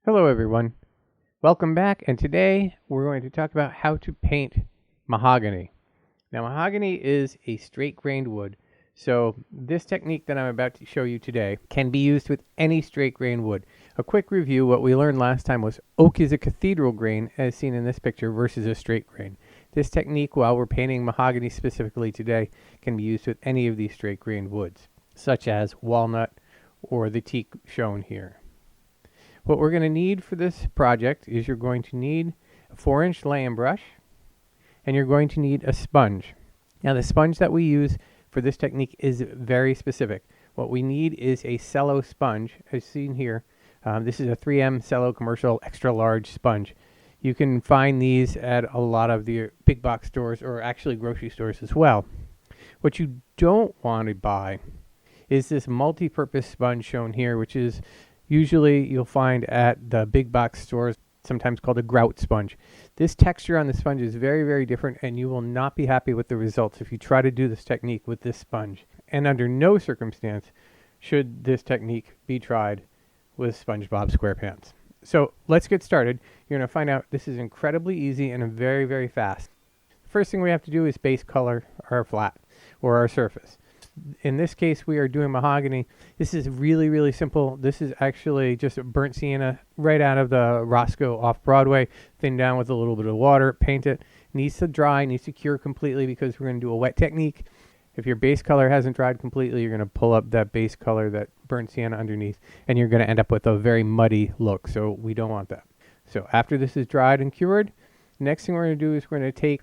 Hello everyone, welcome back, and today we're going to talk about how to paint mahogany. Now mahogany is a straight grained wood, so this technique that I'm about to show you today can be used with any straight grained wood. A quick review: what we learned last time was oak is a cathedral grain as seen in this picture versus a straight grain. This technique, while we're painting mahogany specifically today, can be used with any of these straight grained woods, such as walnut or the teak shown here. What we're going to need for this project is you're going to need a 4-inch laying brush, and you're going to need a sponge. Now the sponge that we use for this technique is very specific. What we need is a cello sponge, as seen here. This is a 3M cello commercial extra large sponge. You can find these at a lot of the big box stores, or actually grocery stores as well. What you don't want to buy is this multi-purpose sponge shown here, which is usually you'll find at the big box stores, sometimes called a grout sponge. This texture on the sponge is very, very different, and you will not be happy with the results if you try to do this technique with this sponge. And under no circumstance should this technique be tried with SpongeBob SquarePants. So let's get started. You're going to find out this is incredibly easy and very, very fast. The first thing we have to do is base color our flat or our surface. In this case, we are doing mahogany. This is really, really simple. This is actually just a burnt sienna right out of the Roscoe off Broadway, thinned down with a little bit of water, paint it. Needs to dry, needs to cure completely because we're going to do a wet technique. If your base color hasn't dried completely, you're going to pull up that base color, that burnt sienna underneath, and you're going to end up with a very muddy look. So we don't want that. So after this is dried and cured, next thing we're going to do is we're going to take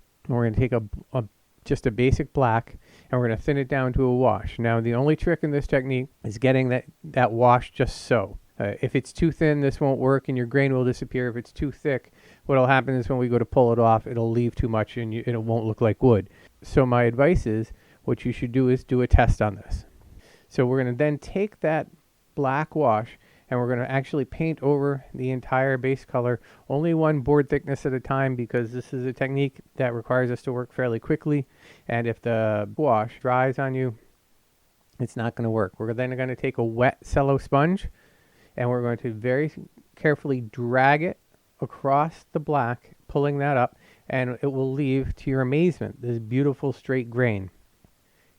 just a basic black, and we're going to thin it down to a wash. Now the only trick in this technique is getting that wash just so. If it's too thin, this won't work and your grain will disappear. If it's too thick, what will happen is when we go to pull it off, it'll leave too much and it won't look like wood. So my advice is, what you should do is do a test on this. So we're going to then take that black wash and we're going to actually paint over the entire base color, only one board thickness at a time, because this is a technique that requires us to work fairly quickly, and if the wash dries on you, it's not going to work. We're then going to take a wet cello sponge and we're going to very carefully drag it across the black, pulling that up, and it will leave, to your amazement, this beautiful straight grain.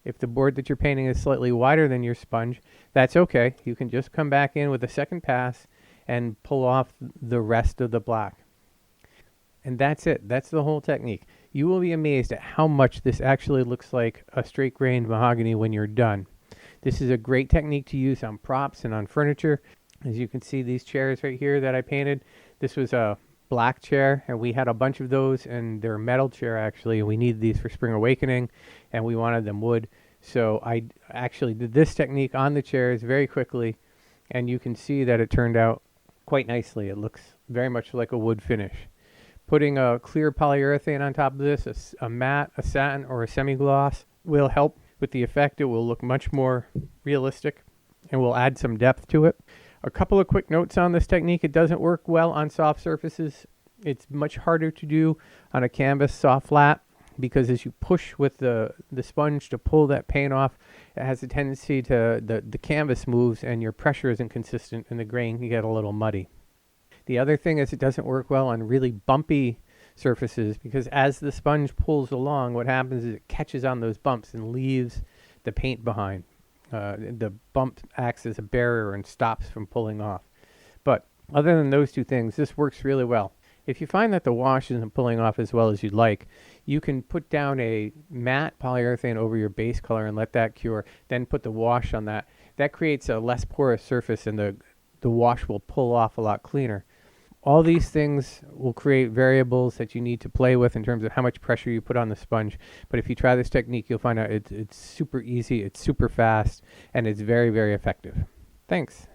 If the board that you're painting is slightly wider than your sponge, that's okay. You can just come back in with a second pass and pull off the rest of the black. And that's it. That's the whole technique. You will be amazed at how much this actually looks like a straight grained mahogany when you're done. This is a great technique to use on props and on furniture. As you can see, these chairs right here that I painted, this was a black chair, and we had a bunch of those, and they're a metal chair actually, and we needed these for Spring Awakening, and we wanted them wood. So I actually did this technique on the chairs very quickly, and you can see that it turned out quite nicely. It looks very much like a wood finish. Putting a clear polyurethane on top of this, a matte, a satin, or a semi-gloss will help with the effect. It will look much more realistic and will add some depth to it. A couple of quick notes on this technique: it doesn't work well on soft surfaces. It's much harder to do on a canvas soft flat, because as you push with the sponge to pull that paint off, it has a tendency to, the canvas moves and your pressure isn't consistent and the grain can get a little muddy. The other thing is it doesn't work well on really bumpy surfaces, because as the sponge pulls along, what happens is it catches on those bumps and leaves the paint behind. The bump acts as a barrier and stops from pulling off. But other than those two things, this works really well. If you find that the wash isn't pulling off as well as you'd like, you can put down a matte polyurethane over your base color and let that cure, then put the wash on that. That creates a less porous surface, and the wash will pull off a lot cleaner. All these things will create variables that you need to play with in terms of how much pressure you put on the sponge. But if you try this technique, you'll find out it's super easy, it's super fast, and it's very, very effective. Thanks.